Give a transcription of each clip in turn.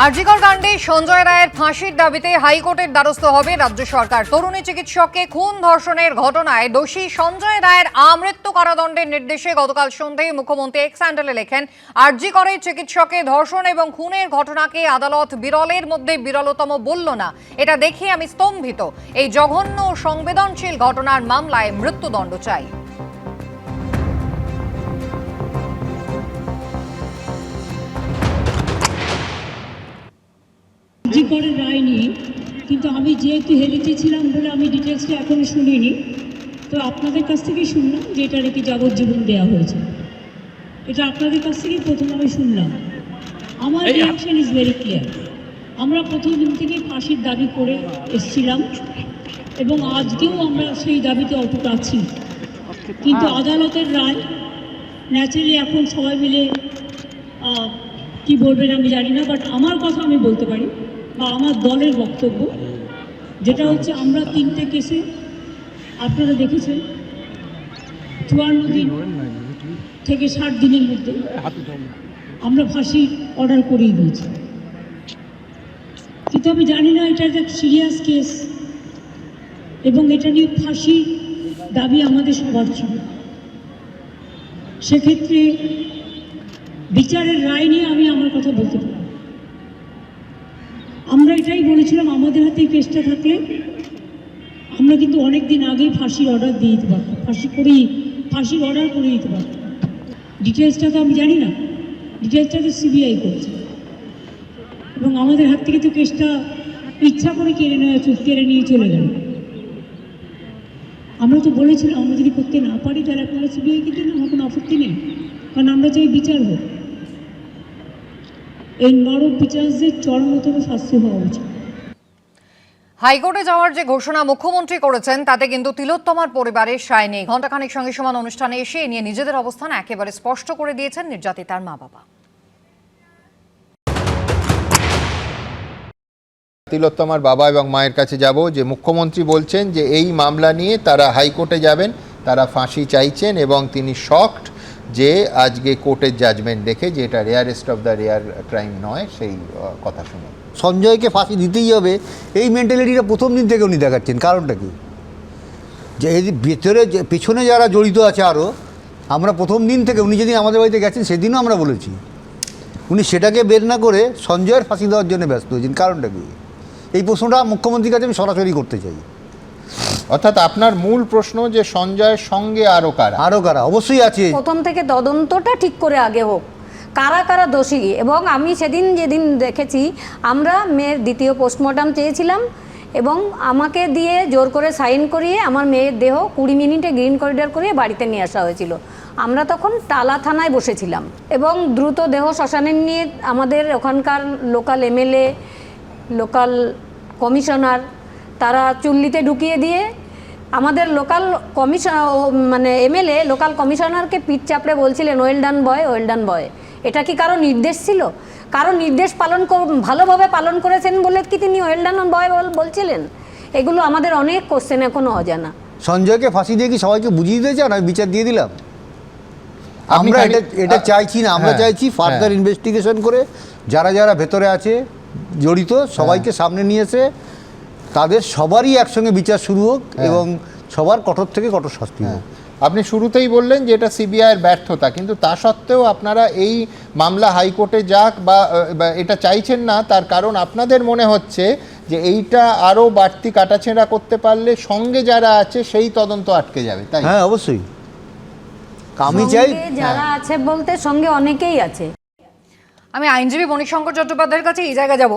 আরজিকর কাণ্ডে সঞ্জয় রায়ের ফাঁসির দাবিতে হাইকোর্টের দ্বারস্থ হবে রাজ্য সরকার। তরুণী চিকিৎসককে খুন ধর্ষণের ঘটনায় দোষী সঞ্জয় রায়ের আমৃত্যু কারাদণ্ডের নির্দেশে গতকাল সন্ধ্যায় মুখ্যমন্ত্রী এক্স হ্যান্ডেলে লেখেন, আরজিকরের চিকিৎসকের ধর্ষণ এবং খুনের ঘটনাকে আদালত বিরলের মধ্যে বিরলতম বলল না। এটা দেখে আমি স্তম্ভিত। এই জঘন্য ও সংবেদনশীল ঘটনার মামলায় মৃত্যুদণ্ড চাই। আরজিকরের রায় নিয়ে কিন্তু আমি যেহেতু হেলিতে ছিলাম বলে আমি ডিটেলসটা এখনো শুনিনি, তো আপনাদের কাছ থেকেই শুনলাম যে এটা নাকি যাবজ্জীবন দেওয়া হয়েছে। এটা আপনাদের কাছ থেকেই প্রথম আমি শুনলাম। আমার রিয়াকশন ইজ ভেরি ক্লিয়ার। আমরা প্রথম দিন থেকেই ফাঁসির দাবি করে এসেছিলাম এবং আজকেও আমরা সেই দাবিতে অটুট আছি, কিন্তু আদালতের রায় ন্যাচারালি এখন সবাই মিলে কি বলবেন আমি জানি না, বাট আমার কথা আমি বলতে পারি বা আমার দলের বক্তব্য যেটা হচ্ছে, আমরা 3টে কেসে আপনারা দেখেছেন 54 দিন থেকে 60 দিনের মধ্যে আমরা ফাঁসির অর্ডার করেই দিয়েছি। কিন্তু আমি জানি না এটা একটা সিরিয়াস কেস এবং এটা নিয়ে ফাঁসি দাবি আমাদের সবার ছিল। সেক্ষেত্রে বিচারের রায় নিয়ে আমি আমার কথা বলতে পারি। আমরা এটাই বলেছিলাম, আমাদের হাতে এই কেসটা থাকলে আমরা কিন্তু অনেক দিন আগেই ফাঁসির অর্ডার দিয়ে দিতে পারতাম, ফাঁসির অর্ডার করে দিতে পারতাম। ডিটেলসটা তো আমি জানি না, ডিটেলসটা তো সিবিআই করছে এবং আমাদের হাত থেকে তো কেসটা ইচ্ছা করে কেড়ে নিয়ে চলে গেল। আমরা তো বলেছিলাম আমরা যদি করতে না পারি তাহলে আপনারা সিবিআইকে দিন, আমার কোনো আপত্তি নেই, কারণ আমরা চাই বিচার হোক। এই নরক বিচারদের চরমতম শাস্তি হওয়া উচিত। হাইকোর্টে যাওয়ার যে ঘোষণা মুখ্যমন্ত্রী করেছেন তাতে কিন্তু তিলোত্তমার পরিবারের সায় নেই। ঘণ্টাখানেক সঙ্গে সমান অনুষ্ঠানে এসে এ নিয়ে নিজেদের অবস্থান একেবারে স্পষ্ট করে দিয়েছেন নির্যাতিতার মা বাবা। তিলোত্তমার বাবা এবং মায়ের কাছে যাব, যে মুখ্যমন্ত্রী বলছেন যে এই মামলা নিয়ে তারা হাইকোর্টে যাবেন, তারা ফাঁসি চাইছেন এবং তিনি শকড যে আজকে কোর্টের জাজমেন্ট দেখে যে এটা rarest of the rare crime নয়, সেই কথা শুনে সঞ্জয়কে ফাঁসি দিতেই হবে এই মেন্টালিটিটা প্রথম দিন থেকে উনি দেখাচ্ছেন। কারণটা কি, যে এই ভেতরে পেছনে যারা জড়িত আছে আরও, আমরা প্রথম দিন থেকে উনি যেদিন আমাদের বাড়িতে গেছেন সেদিনও আমরা বলেছি, উনি সেটাকে বের না করে সঞ্জয়ের ফাঁসি দেওয়ার জন্য ব্যস্ত হয়েছেন। কারণটা কি, এই প্রশ্নটা মুখ্যমন্ত্রীর কাছে আমি সরাসরি করতে চাই। অর্থাৎ আপনার মূল প্রশ্ন যে সঞ্জয়ের সঙ্গে আরও কারা অবশ্যই আছে। প্রথম থেকে তদন্তটা ঠিক করে আগে হোক, কারা কারা দোষী। এবং আমি যেদিন দেখেছি, আমরা মেয়ের দ্বিতীয় পোস্টমর্টম চেয়েছিলাম এবং আমাকে দিয়ে জোর করে সাইন করিয়ে আমার মেয়ের দেহ 20 মিনিটে গ্রিন করিডর করিয়ে বাড়িতে নিয়ে আসা হয়েছিল। আমরা তখন টালা থানায় বসেছিলাম এবং দ্রুত দেহ শ্মশানে নিয়ে আমাদের ওখানকার লোকাল এমএলএ, লোকাল কমিশনার তারা চুল্লিতে ঢুকিয়ে দিয়ে আমাদের লোকাল এমএলএ লোকাল কমিশনারকে পিঠ চাপড়ে বলছিলেন ওয়েল ডান বয়। এটা কি কারো নির্দেশ ছিল? কারো নির্দেশ ভালোভাবে পালন করেছেন বলে কি তিনি ওয়েল ডান বয় বলছিলেন? এগুলো আমাদের অনেক কোশ্চেন এখনো অজানা। সঞ্জয়কে ফাঁসি দিয়ে কি সবাইকে বুঝিয়ে দিতে চান আমি বিচার দিয়ে দিলাম? আমরা এটা চাইছি না। আমরা চাইছি ফার্দার ইনভেস্টিগেশন করে যারা যারা ভেতরে আছে জড়িত সবাইকে সামনে নিয়ে এসে তাদের সবারই একসঙ্গে বিচার শুরু হোক এবং সবার কঠোর থেকে কঠোর শাস্তি হোক। আপনি শুরুতেই বললেন যে এটা সিবিআইয়ের ব্যর্থতা, কিন্তু তা সত্ত্বেও আপনারা এই মামলা হাইকোর্টে যাক বা এটা চাইছেন না, তার কারণ আপনাদের মনে হচ্ছে যে এইটা আরও বাড়তি কাটাছেঁড়া করতে পারলে সঙ্গে যারা আছে সেই তদন্ত আটকে যাবে। তাই হ্যাঁ, অবশ্যই আমি চাই যারা আছে বলতে সঙ্গে অনেকেই আছে। আমি আইনজীবী মণিশঙ্কর চট্টোপাধ্যায়ের কাছে এই জায়গায় যাব।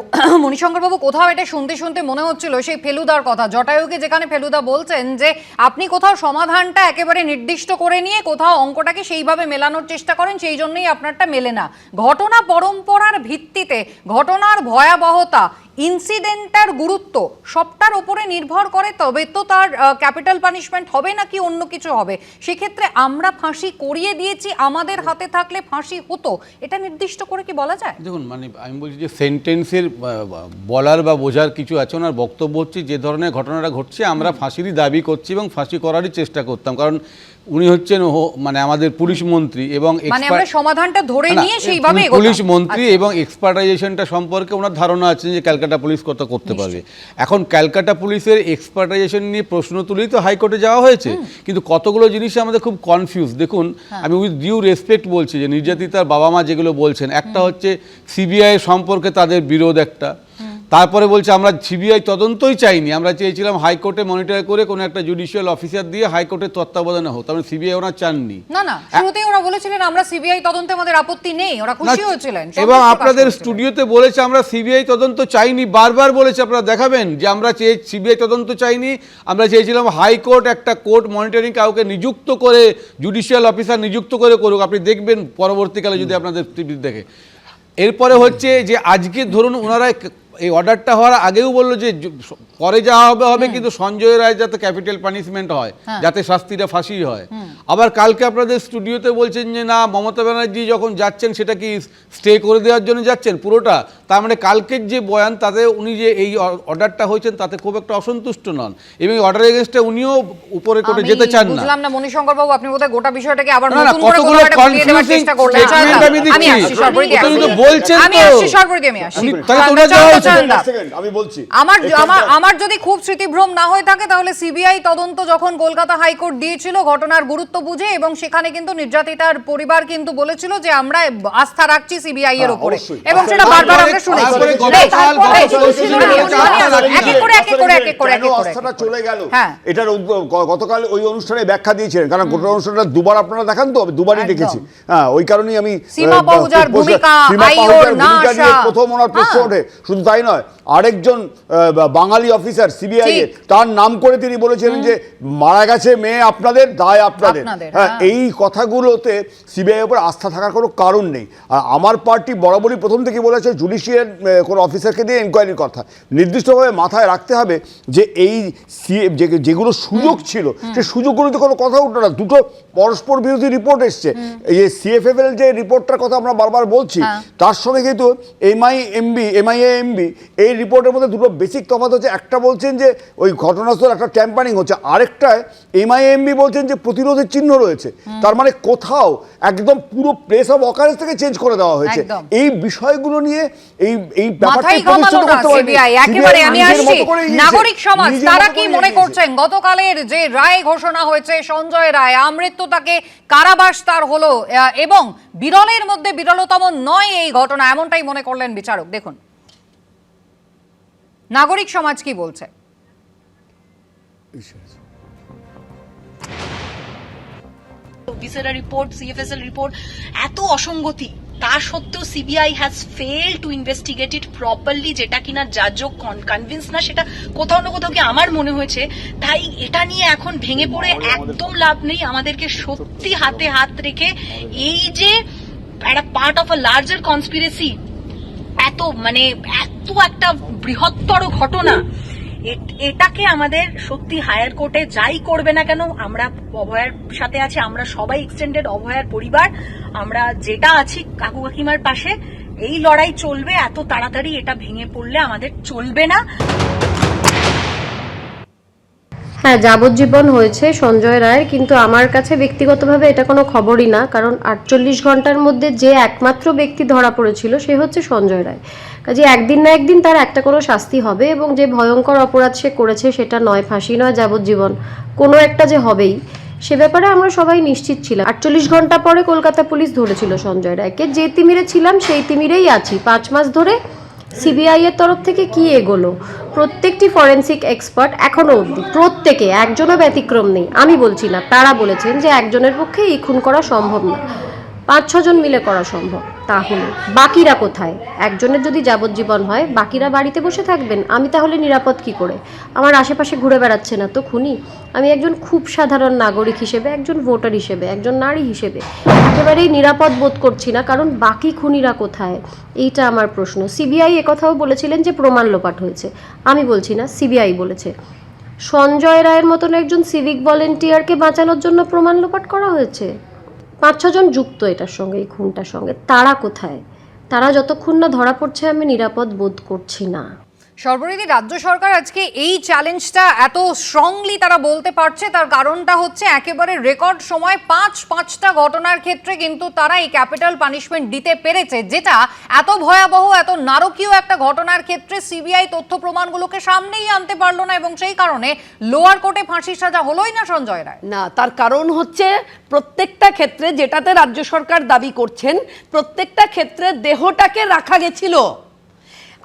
মণিশঙ্কর বাবু, কোথাও এটা শুনতে মনে হচ্ছিল সেই ফেলুদার কথা, জটায়ুকে যেখানে ফেলুদা বলছেন যে আপনি কোথাও সমাধানটা একেবারে নির্দিষ্ট করে নিয়ে কোথাও অঙ্কটাকে সেইভাবে মেলানোর চেষ্টা করেন, সেই জন্যই আপনারটা মেলে না। ঘটনা পরম্পরার ভিত্তিতে ঘটনার ভয়াবহতা ইনসিডেন্টটার গুরুত্ব সবটার উপরে নির্ভর করে, তবে তো তার ক্যাপিটাল পানিশমেন্ট হবে নাকি অন্য কিছু হবে। সেক্ষেত্রে আমরা ফাঁসি করিয়ে দিয়েছি, আমাদের হাতে থাকলে ফাঁসি হতো, এটা নির্দিষ্ট করে কি বলা যায়? দেখুন, মানে আমি বলছি যে সেন্টেন্সের বলার বা বোঝার কিছু আছে। ওনার বক্তব্য হচ্ছে যে ধরনের ঘটনাটা ঘটছে আমরা ফাঁসিরই দাবি করছি এবং ফাঁসি করারই চেষ্টা করতাম, কারণ উনি হচ্ছেন মানে আমাদের পুলিশ মন্ত্রী এবং মানে আমরা সমাধানটা ধরে নিয়ে সেইভাবে পুলিশ মন্ত্রী এবং এক্সপার্টাইজেশনটা সম্পর্কে ওনার ধারণা আছে যে ক্যালকাটা পুলিশ কত করতে পারবে। এখন ক্যালকাটা পুলিশের এক্সপার্টাইজেশন নিয়ে প্রশ্ন তুলেই তো হাইকোর্টে যাওয়া হয়েছে, কিন্তু কতগুলো জিনিস আমাদের খুব কনফিউজ। দেখুন, আমি উইথ ডিউ রেসপেক্ট বলছি যে নির্যাতিতার বাবা মা যেগুলো বলছেন, একটা হচ্ছে সিবিআই সম্পর্কে তাদের বিরোধ একটা, তারপরে বলছে আমরা সিবিআই তদন্তই চাইনি, আমরা চেয়েছিলাম হাইকোর্টে মনিটর করে কোনো একটা জুডিশিয়াল অফিসার দিয়ে হাইকোর্টের তত্ত্বাবধানে হোক, তার সিবিআই ওরা চাননি। না শুরুতেই ওরা বলেছিলেন আমরা সিবিআই তদন্তে আমাদের আপত্তি নেই, ওরা খুশি হয়েছিলেন। এবং আপনাদের স্টুডিওতে বলেছে আমরা সিবিআই তদন্ত চাইনি, বারবার বলেছে, আপনারা দেখাবেন যে আমরা সিবিআই তদন্ত চাইনি, আমরা চেয়েছিলাম হাইকোর্ট একটা কোর্ট মনিটরিং কাউকে নিযুক্ত করে, জুডিশিয়াল অফিসার নিযুক্ত করে করুক। আপনি দেখবেন পরবর্তীকালে যদি আপনাদের টিভি দেখে। এরপরে হচ্ছে যে আজকে ধরুন ওনারা এই অর্ডারটা হওয়ার আগেও বললো যে পরে যা হবে কিন্তু সঞ্জয় রায় যাতে ক্যাপিটাল পানিশমেন্ট হয়, যাতে শাস্তিটা ফাঁসি হয়। আবার কালকে আপনাদের স্টুডিওতে বলছেন যে না, মমতা ব্যানার্জি যখন যাচ্ছেন সেটা কি স্টে করে দেওয়ার জন্য যাচ্ছেন পুরোটা। তার মানে কালকের যে বয়ান তাতে উনি যে এই অর্ডারটা হয়েছেন তাতে খুব একটা অসন্তুষ্ট নন এবং অর্ডার এগেইনস্টে উনিও উপরে কোর্টে যেতে চান না। বুঝলাম না মণিশঙ্কর বাবু, আপনি বোধহয় গোটা বিষয়টাকে আবার নতুন করে কোনো একটা ঘুরিয়ে দেওয়ার চেষ্টা করলেন। আমি আসছি সর্বরিদি, আমি আসছি। আমি বলছি আমার যদি খুব স্মৃতিভ্রম না হয়ে থাকে তাহলে সিবিআই তদন্ত যখন কলকাতা হাইকোর্ট দিয়েছিল ঘটনার গুরুত্ব বুঝে, এবং সেখানে কিন্তু নির্যাতিতার পরিবার কিন্তু বলেছিল যে আমরা আস্থা রাখছি সিবিআই এর উপরে, এবং সেটা বারবার আমরা শুনেছি। আস্থাটা চলে গেল, এটার গতকাল ওই অনুষ্ঠানে ব্যাখ্যা দিয়েছিলেন, কারণ গোটা অনুষ্ঠানটা দুবার আপনারা দেখান তো, দুবারই দেখেছি। হ্যাঁ, ওই কারণেই আমি সীমা পাহুজার ভূমিকা নিয়ে প্রথম ওনার প্রশ্ন ওঠে। শুধু তাই নয়, আরেকজন বাঙালি অফিসার সিবিআই এর, তার নাম করে তিনি বলেছিলেন যে মারা গেছে মেয়ে আপনাদের, দায় আপনাদের। হ্যাঁ, এই কথাগুলোতে সিবিআই এর উপর আস্থা থাকার কোনো কারণ নেই। আর আমার পার্টি বরাবরই প্রথম থেকে বলেছে জুডিশিয়াল কোনো অফিসারকে দিয়ে এনকোয়ারির কথা নির্দিষ্টভাবে মাথায় রাখতে হবে যে এই যেগুলো সুযোগ ছিল সেই সুযোগগুলোতে কোনো কথা উঠলো না। দুটো পরস্পর বিরোধী রিপোর্ট এসছে। এই সিএফএফ এর যে রিপোর্টটার কথা আমরা বারবার বলছি, তার সঙ্গে কিন্তু এমআইএমবি এই রিপোর্টের মধ্যে দুটো বেসিক তফাৎ হচ্ছে। একটা বলছেন যে ওই ঘটনাস্থল একটা ট্যাম্পারিং হচ্ছে, আরেকটায় এমআইএমবি বলছেন যে প্রতিরোধের চিহ্ন রয়েছে। তার মানে কোথাও একদম পুরো প্লেস অফ অকারেন্স থেকে চেঞ্জ করে দেওয়া হয়েছে। এই বিষয়গুলো নিয়ে এই ব্যাপারটাই প্রতিষ্ঠিত করতে হবে একেবারে। আমি আসছি নাগরিক সমাজ, তারা কি মনে করছেন গতকালের যে রায় ঘোষণা হয়েছে সঞ্জয় রায় আমৃত্যু, তাকে কারাবাস তার হলো এবং বিরলের মধ্যে বিরলতম নয় এই ঘটনা, এমনটাই মনে করলেন বিচারক। দেখুন নাগরিক সমাজ কি বলছে। ভিসেরা রিপোর্ট, সিএফএসএল রিপোর্ট, এত অসঙ্গতি, তা সত্ত্বেও CBI has fail to investigate it properly, যেটা কিনা জাজও কনভিন্স না, সেটা কোথাও না কোথাও কি আমার মনে হয়েছে। তাই এটা নিয়ে এখন ভেঙে পড়ে একদম লাভ নেই। আমাদেরকে সত্যি হাতে হাত রেখে এই যে একটা part of a larger conspiracy, এত একটা বৃহত্তর ঘটনা, এটাকে আমাদের সত্যি হায়ার কোর্টে যাই করবে না কেন, আমরা অভয়ার সাথে আছি, আমরা সবাই এক্সটেন্ডেড অভয়ার পরিবার, আমরা যেটা আছি কাকু কাকিমার পাশে। এই লড়াই চলবে, এত তাড়াতাড়ি এটা ভেঙে পড়লে আমাদের চলবে না। হ্যাঁ, যাবজ্জীবন হয়েছে সঞ্জয় রায়ের, কিন্তু আমার কাছে ব্যক্তিগতভাবে এটা কোনো খবরই না, কারণ 48 ঘন্টার মধ্যে যে একমাত্র ব্যক্তি ধরা পড়েছিল সে হচ্ছে সঞ্জয় রায়। কাজে একদিন না একদিন তার একটা কোনো শাস্তি হবে, এবং যে ভয়ঙ্কর অপরাধ সে করেছে সেটা নয় ফাঁসি নয় যাবজ্জীবন, কোনো একটা যে হবেই, সে ব্যাপারে আমরা সবাই নিশ্চিত ছিলাম। 48 ঘন্টা পরে কলকাতা পুলিশ ধরেছিল সঞ্জয় রায়কে, যে তিমিরে ছিলাম সেই তিমিরেই আছি। 5 মাস ধরে সিবিআই এর তরফ থেকে কি এগোলো, প্রত্যেকটি ফরেন্সিক এক্সপার্ট এখনো অবধি প্রত্যেকে, একজনও ব্যতিক্রম নেই, আমি বলছি না, তারা বলেছেন যে একজনের পক্ষে এই খুন করা সম্ভব না। 5-6 জন মিলে করা সম্ভব, তাহলে বাকিরা কোথায়? একজনের যদি যাবজ্জীবন হয়, বাকিরা বাড়িতে বসে থাকবেন। আমি তাহলে নিরাপদ কি করে? আমার আশেপাশে ঘুরে বেড়াচ্ছে না তো খুনি? আমি একজন খুব সাধারণ নাগরিক হিসেবে, একজন ভোটার হিসেবে, একজন নারী হিসেবে একেবারেই নিরাপদ বোধ করছি না, কারণ বাকি খুনিরা কোথায়? এইটা আমার প্রশ্ন। সিবিআই একথাও বলেছিলেন যে প্রমাণ লোপাট হয়েছে, আমি বলছি না, সিবিআই বলেছে। সঞ্জয় রায়ের মতন একজন সিভিক ভলেন্টিয়ারকে বাঁচানোর জন্য প্রমাণ লোপাট করা হয়েছে। 5-6 জন যুক্ত এটার সঙ্গে, এই খুনটার সঙ্গে। তারা কোথায়? তারা যতক্ষণ না ধরা পড়ছে আমি নিরাপদ বোধ করছি না। সর্বরিদি, রাজ্য সরকার আজকে এই চ্যালেঞ্জটা এত স্ট্রংলি তারা বলতে পারছে, তার কারণটা হচ্ছে একেবারে রেকর্ড সময় পাঁচটা ঘটনার ক্ষেত্রে কিন্তু তারা এই ক্যাপিটাল পানিশমেন্ট দিতে পেরেছে, যেটা এত ভয়াবহ, এত নারকীয় একটা ঘটনার ক্ষেত্রে সিবিআই তথ্য প্রমাণগুলোকে সামনেই আনতে পারলো না, এবং সেই কারণে লোয়ার কোর্টে ফাঁসির সাজা হলোই না সঞ্জয় রায়। না, তার কারণ হচ্ছে প্রত্যেকটা ক্ষেত্রে যেটাতে রাজ্য সরকার দাবি করছেন, প্রত্যেকটা ক্ষেত্রে দেহটাকে রাখা গেছিল।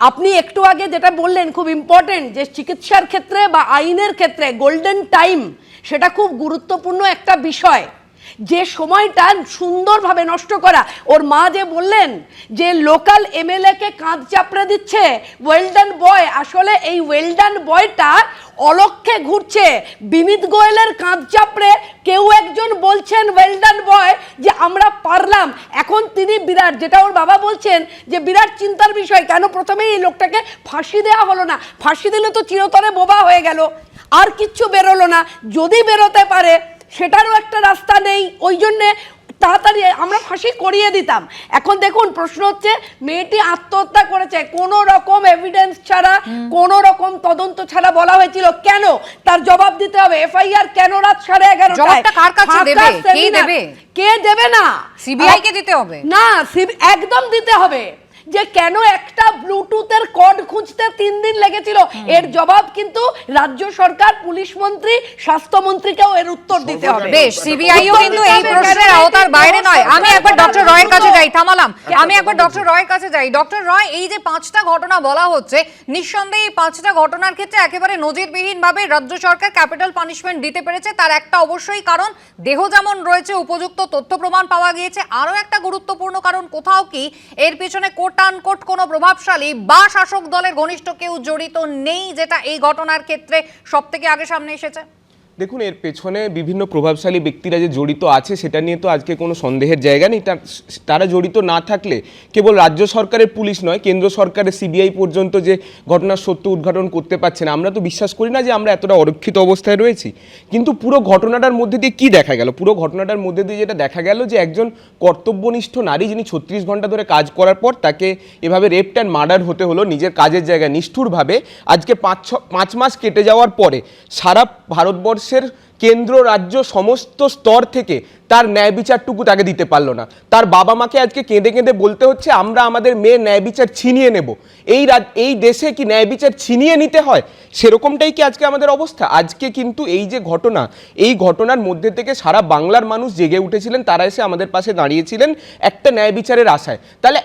আপনি একটু আগে যেটা বললেন খুব ইম্পর্টেন্ট, যে চিকিৎসার ক্ষেত্রে বা আইনের ক্ষেত্রে গোল্ডেন টাইম, সেটা খুব গুরুত্বপূর্ণ একটা বিষয়। যে সময়টা সুন্দরভাবে নষ্ট করা, ওর মা যে বললেন যে লোকাল এমএলএ কে কাঁধ চাপড়ে দিচ্ছে ওয়েলডান বয়, আসলে এই ওয়েলডান বয়টা অলক্ষে ঘুরছে। বিনীত গোয়েলের কাঁধ চাপড়ে কেউ একজন বলছেন ওয়েলডান বয় যে আমরা পারলাম। এখন তিনি বিরাট, যেটা ওর বাবা বলছেন যে বিরাট চিন্তার বিষয়, কেন প্রথমেই এই লোকটাকে ফাঁসি দেওয়া হলো না? ফাঁসি দিলে তো চিরতরে বোবা হয়ে গেল, আর কিচ্ছু বেরোলো না। যদি বেরোতে পারে সেটারও একটা রাস্তা নেই, ওই জন্যে তাড়াতাড়ি আমরা ফাঁসি করিয়ে দিতাম। এখন দেখুন, প্রশ্ন হচ্ছে মেয়েটি আত্মহত্যা করেছে কোনো রকম এভিডেন্স ছাড়া, কোনো রকম তদন্ত ছাড়া বলা হয়েছিল। কেন? তার জবাব দিতে হবে। এফআইআর কেন রাত 11:30? জবাবটা কার কাছে দেবে? কে দেবে? কে দেবে? না, সিবিআই কে দিতে হবে? না, একদম দিতে হবে। যে কেন একটা ব্লুটুথের কর্ড খুঁজতে 3 দিন লেগেছিল, এর জবাব কিন্তু রাজ্য সরকার, পুলিশ মন্ত্রী, স্বাস্থ্যমন্ত্রীকেও এর উত্তর দিতে হবে। বেশ, সিবিআইও কিন্তু এই প্রশ্নের আওতার বাইরে নয়। আমি একবার ডক্টর রয়ের কাছে যাই, থামালাম। আমি একবার ডক্টর রয়ের কাছে যাই। ডক্টর রয়, এই যে 5টা ঘটনা বলা হচ্ছে, নিঃসন্দেহে এই 5টা ঘটনার ক্ষেত্রে একেবারে নজিরবিহীনভাবে রাজ্য সরকার ক্যাপিটাল পানিশমেন্ট দিতে পেরেছে। তার একটা অবশ্যই কারণ, দেহ যেমন রয়েছে, উপযুক্ত তথ্য প্রমাণ পাওয়া গিয়েছে। আরও একটা গুরুত্বপূর্ণ কারণ, কোথাও কি এর পিছনে কোট কোনো প্রভাবশালী বা শাসক দলের ঘনিষ্ঠ কেউ জড়িত নেই, যেটা এই ঘটনার ক্ষেত্রে সবথেকে আগে সামনে এসেছে? দেখুন, এর পেছনে বিভিন্ন প্রভাবশালী ব্যক্তিরা যে জড়িত আছে সেটা নিয়ে তো আজকে কোনো সন্দেহের জায়গা নেই। তারা জড়িত না থাকলে কেবল রাজ্য সরকারের পুলিশ নয়, কেন্দ্র সরকারের সিবিআই পর্যন্ত যে ঘটনার সত্য উদ্ঘাটন করতে পারছে না। আমরা তো বিশ্বাস করি না যে আমরা এতটা অরক্ষিত অবস্থায় রয়েছি। কিন্তু পুরো ঘটনাটার মধ্যে দিয়ে কি দেখা গেল? পুরো ঘটনাটার মধ্যে দিয়ে যেটা দেখা গেল যে একজন কর্তব্যনিষ্ঠ নারী, যিনি 36 ঘন্টা ধরে কাজ করার পর তাকে এভাবে রেপড অ্যান্ড মার্ডার হতে হলো নিজের কাজের জায়গায় নিষ্ঠুরভাবে। আজকে 5 মাস কেটে যাওয়ার পরে সারা ভারতবর্ষের কেন্দ্র, রাজ্য, সমস্ত স্তর থেকে তার ন্যায় বিচারটুকু তাকে দিতে পারলো না। তার বাবা মাকে আজকে কেঁদে কেঁদে বলতে হচ্ছে আমরা আমাদের মেয়ের ন্যায় বিচার ছিনিয়ে নেব। এই দেশে কি ন্যায় বিচার ছিনিয়ে নিতে হয়? সেরকমটাই কি আজকে আমাদের অবস্থা? আজকে কিন্তু এই যে ঘটনা, এই ঘটনার মধ্যে থেকে সারা বাংলার মানুষ জেগে উঠেছিলেন, তারা এসে আমাদের পাশে দাঁড়িয়েছিলেন একটা ন্যায় বিচারের আশায়। তাহলে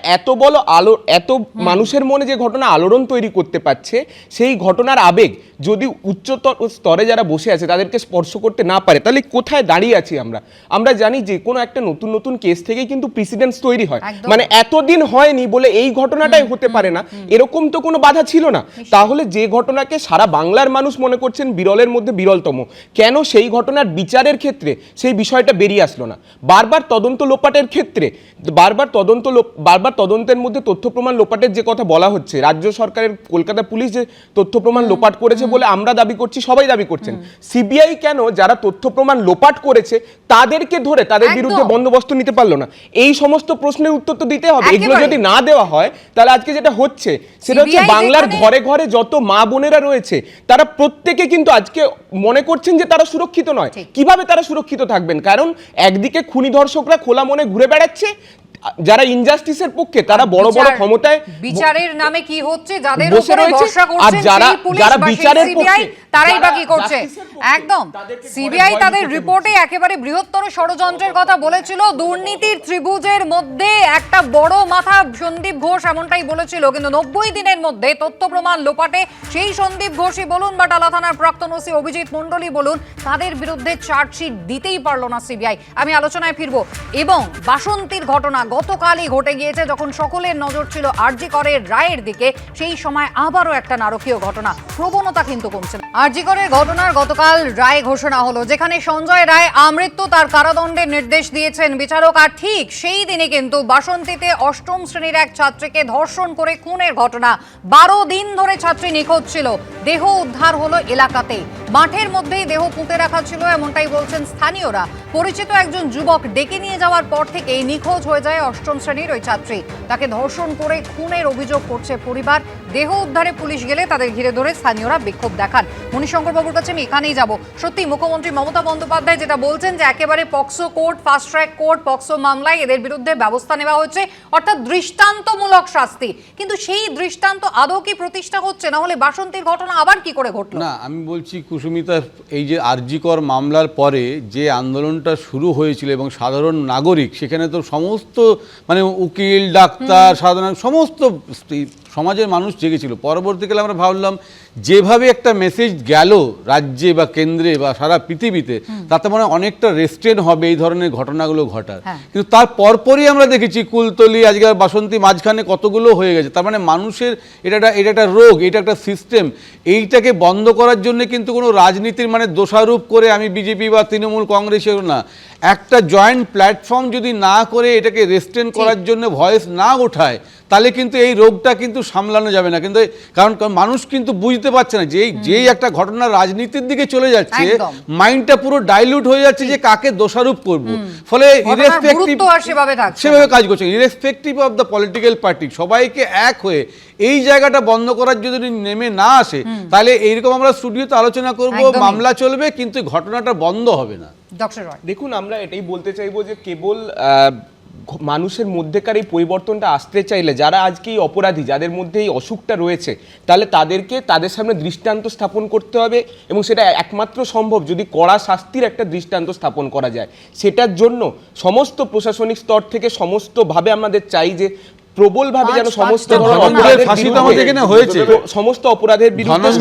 এত মানুষের মনে যে ঘটনা আলোড়ন তৈরি করতে পারছে, সেই ঘটনার আবেগ যদি উচ্চতর স্তরে যারা বসে আছে তাদেরকে স্পর্শ করতে না পারে, তাহলে কোথায় দাঁড়িয়ে আছি আমরা? আমরা জানি যে কোনো একটা নতুন নতুন কেস থেকেই কিন্তু প্রিসিডেন্স তৈরি হয়। মানে এতদিন হয়নি বলে এই ঘটনাটাই হতে পারে না, এরকম তো কোনো বাধা ছিল না। তাহলে যে ঘটনাকে সারা বাংলার মানুষ মনে করছেন বিরলের মধ্যে বিরলতম, কেন সেই ঘটনার বিচারের ক্ষেত্রে সেই বিষয়টা বেরিয়ে আসলো না? বারবার তদন্ত লোপাটের ক্ষেত্রে বারবার তদন্তের মধ্যে তথ্য প্রমাণ লোপাটের যে কথা বলা হচ্ছে, রাজ্য সরকারের কলকাতা পুলিশ যে তথ্য প্রমাণ লোপাট করেছে বলে আমরা দাবি করছি, সবাই দাবি করছেন। সিবিআই কেন যারা তথ্য প্রমাণ লোপাট করেছে তাদেরকে ধরে তাদের বিরুদ্ধে বন্দোবস্ত নিতে পারলো না? এই সমস্ত প্রশ্নের উত্তর তো দিতে হবে। এগুলো যদি না দেওয়া হয়, তাহলে আজকে যেটা হচ্ছে সেটা হচ্ছে বাংলার ঘরে ঘরে যত মা বোনেরা রয়েছে তারা প্রত্যেকে কিন্তু আজকে মনে করছেন যে তারা সুরক্ষিত নয়। কিভাবে তারা সুরক্ষিত থাকবেন? কারণ একদিকে খুনি ধর্ষকরা খোলা মনে ঘুরে বেড়াচ্ছে, যারা ইনজাস্টিসের পক্ষে তারা বড় বড় ক্ষমতায় বিচারের নামে কি হচ্ছে, যাদের বসে উপরে রয়েছে, ভরসা আর করছেন যারা সেই পুলিশ যারা বা সেই বিচারের সিবিআই পক্ষে, তারাই বা যারা কি করছে। justice-এর পক্ষে, একদম তাদেরকে সিবিআই ভয় তাদের ঢুকে রিপোর্টে একেবারে বৃহত্তর ষড়যন্ত্রের কথা বলেছিল, দুর্নীতির ত্রিভুজের মধ্যে একটা বড় মাথা সন্দীপ ঘোষ এমনটাই বলেছিল, কিন্তু 90 দিনের মধ্যে তথ্য প্রমাণ লোপাটে সেই সন্দীপ ঘোষই বলুন বা টালা থানার প্রাক্তন ওসি অভিজিৎ মণ্ডলী বলুন, তাদের বিরুদ্ধে চার্জশিট দিতেই পারলো না সিবিআই। আমি আলোচনায় ফিরবো। এবং বাসন্তীর ঘটনা গতকালই ঘটে গিয়েছে, যখন সকলের নজর ছিল আরজি করের রায়ের দিকে, সেই সময় আবারও একটা নারকীয় ঘটনা, প্রবণতা কিন্তু কমছে না। আরজি করের ঘটনার গতকাল রায় ঘোষণা হলো, যেখানে সঞ্জয় রায় আমৃত্যু তার কারাদণ্ডের নির্দেশ দিয়েছেন বিচারক। আর ঠিক সেই দিনে কিন্তু বাসন্তীতে 8ম শ্রেণীর এক ছাত্রীকে ধর্ষণ করে খুনের ঘটনা। 12 দিন ধরে ছাত্রী নিখোঁজ ছিল, দেহ উদ্ধার হলো এলাকাতে, মাঠের মধ্যেই দেহ পুঁতে রাখা ছিল এমনটাই বলছেন স্থানীয়রা। পরিচিত একজন যুবক ডেকে নিয়ে যাওয়ার পর থেকেই নিখোঁজ হয়ে যায় 8ম শ্রেণীর ওই ছাত্রী। তাকে ধর্ষণ করে খুনের অভিযোগ করছে পরিবার। দেহ উদ্ধারে পুলিশ গেলে তাদের ঘিরে ধরে স্থানীয়রা বিক্ষোভ দেখান। মণিশঙ্কর বাবুর কাছে আমি এখানেই যাব। সত্যি মুখ্যমন্ত্রী মমতা বন্দ্যোপাধ্যায় যেটা বলছেন যে একেবারে POCSO court, fast track court, POCSO মামলায় এদের বিরুদ্ধে ব্যবস্থা নেওয়া হচ্ছে, অর্থাৎ দৃষ্টান্তমূলক শাস্তি, কিন্তু সেই দৃষ্টান্ত আদৌ কি প্রতিষ্ঠা হচ্ছে? না হলে বাসন্তীর ঘটনা আবার কি করে ঘটলো? না, আমি বলছি কুসুমিতা, এই যে আরজি কর মামলার পরে যে আন্দোলনটা শুরু হয়েছিল এবং সাধারণ নাগরিক, সেখানে তো সমস্ত মানে উকিল, ডাক্তার, সাধারণ সমস্ত সমাজের মানুষ জেগেছিল। পরবর্তীকালে আমরা ভাবলাম যেভাবে একটা মেসেজ গেল রাজ্যে বা কেন্দ্রে বা সারা পৃথিবীতে, তাতে মনে হয় অনেকটা রেস্ট্রেন হবে এই ধরনের ঘটনাগুলো ঘটার। কিন্তু তার পরপরই আমরা দেখেছি কুলতলি, আজকে বাসন্তী, মাঝখানে কতগুলো হয়ে গেছে। তার মানে মানুষের এটা একটা রোগ, এটা একটা সিস্টেম। এইটাকে বন্ধ করার জন্য কিন্তু কোনো রাজনীতির মানে দোষারোপ করে আমি বিজেপি বা তৃণমূল কংগ্রেসের না, একটা জয়েন্ট প্ল্যাটফর্ম যদি না করে এটাকে রেস্ট্রেন করার জন্য ভয়েস না ওঠায়, তাহলে কিন্তু এই রোগটা কিন্তু সামলানো যাবে না। কিন্তু কারণ মানুষ কিন্তু বুঝতে পারছে না যে যেই একটা ঘটনা রাজনীতির দিকে চলে যাচ্ছে, মাইন্ডটা পুরো ডাইলুট হয়ে যাচ্ছে যে কাকে দোষারোপ করব। ফলে সেভাবে কাজ করছে, irrespective of the political party, সবাইকে এক হয়ে এই জায়গাটা বন্ধ করার যদি নেমে না আসে, তাহলে এইরকম আমরা স্টুডিওতে আলোচনা করব, মামলা চলবে, কিন্তু ঘটনাটা বন্ধ হবে না। দেখুন, আমরা এটাই বলতে চাইবো যে কেবল মানুষের মধ্যেকার এই পরিবর্তনটা আসতে চাইলে যারা আজকে এই অপরাধী, যাদের মধ্যে এই অসুখটা রয়েছে, তাহলে তাদের সামনে দৃষ্টান্ত স্থাপন করতে হবে, এবং সেটা একমাত্র সম্ভব যদি কড়া শাস্তির একটা দৃষ্টান্ত স্থাপন করা যায়। সেটার জন্য সমস্ত প্রশাসনিক স্তর থেকে সমস্তভাবে আমাদের চাই যে প্রবলভাবে যেন সমস্ত সমস্ত অপরাধের বিরুদ্ধে,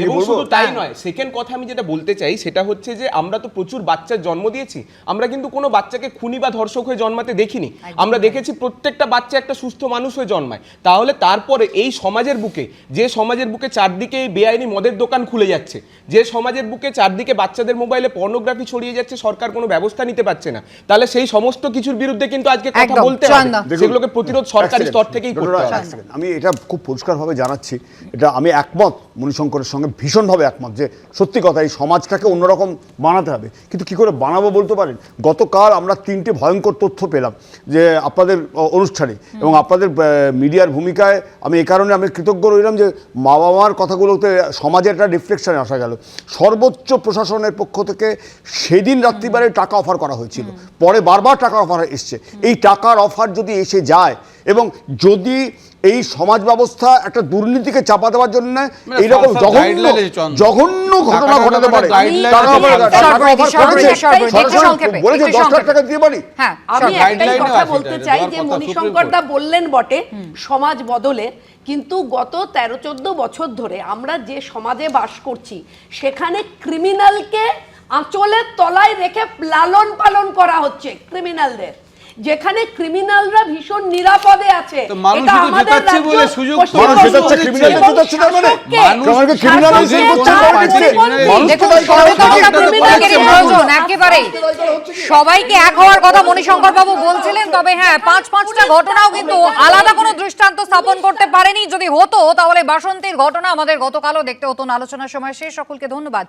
এবং শুধু তাই নয়, সেকেন্ড কথা আমি যেটা বলতে চাই সেটা হচ্ছে যে আমরা তো প্রচুর বাচ্চার জন্ম দিয়েছি, আমরা কিন্তু কোনো বাচ্চাকে খুনি বা ধর্ষক হয়ে জন্মাতে দেখিনি। আমরা দেখেছি প্রত্যেকটা বাচ্চা একটা সুস্থ মানুষ হয়ে জন্মায়। তাহলে তারপরে এই সমাজের বুকে, যে সমাজের বুকে চারদিকে বেআইনি মদের দোকান খুলে যাচ্ছে, যে সমাজের বুকে চারদিকে বাচ্চাদের মোবাইলে পর্নোগ্রাফি ছড়িয়ে যাচ্ছে, সরকার কোনো ব্যবস্থা নিতে পারছে না, তাহলে সেই সমস্ত কিছুর বিরুদ্ধে কিন্তু আজকে কথা বলতে হবে, সেগুলোকে প্রতিরোধ সরকারি স্তর থেকেই করতে হবে। আমি এটা খুব পরিষ্কারভাবে জানাচ্ছি, এটা আমি একমত মণিশঙ্করের সঙ্গে, ভীষণভাবে একমত যে সত্যি কথা এই সমাজটাকে অন্যরকম বানাতে হবে। কিন্তু কি করে বানাবো বলতে পারেন? গতকাল আমরা 3টে ভয়ঙ্কর তথ্য পেলাম যে আপনাদের অনুষ্ঠানে, এবং আপনাদের মিডিয়ার ভূমিকায় আমি এই কারণে আমি কৃতজ্ঞ রইলাম যে মা বাবার কথাগুলোতে সমাজের একটা রিফ্লেকশনে আসা গেল। সর্বোচ্চ প্রশাসনের পক্ষ থেকে সেদিন রাত্রিবারে টাকা অফার করা হয়েছিল, পরে বারবার টাকা অফার এসছে। এই টাকার অফার যদি এসে যায়, এবং যদি এই সমাজ ব্যবস্থা একটা দুর্নীতিকে চাপা দেওয়ার জন্য এইরকম জঘন্য ঘটনা ঘটাতে পারে, বলেছে 10 লাখ টাকা দিয়ে পারি। আমি একটাই কথা বলতে চাই যে মণিশঙ্কর দা বললেন বটে সমাজ বদলের, কিন্তু গত 13-14 বছর ধরে আমরা যে সমাজে বাস করছি, সেখানে ক্রিমিনালকে আঁচলের তলায় রেখে লালন পালন করা হচ্ছে ক্রিমিনালদের, যেখানে ক্রিমিনালরা ভীষণ নিরাপদে আছে। এটা আমাদের সবাইকে এক হওয়ার কথা মণিশঙ্কর বাবু বলছিলেন, তবে হ্যাঁ 5-5টা ঘটনাও কিন্তু আলাদা কোনো দৃষ্টান্ত স্থাপন করতে পারেনি। যদি হতো তাহলে বাসন্তীর ঘটনা আমাদের গতকালও দেখতে হতো না। আলোচনার সময় শেষ, সকলকে ধন্যবাদ।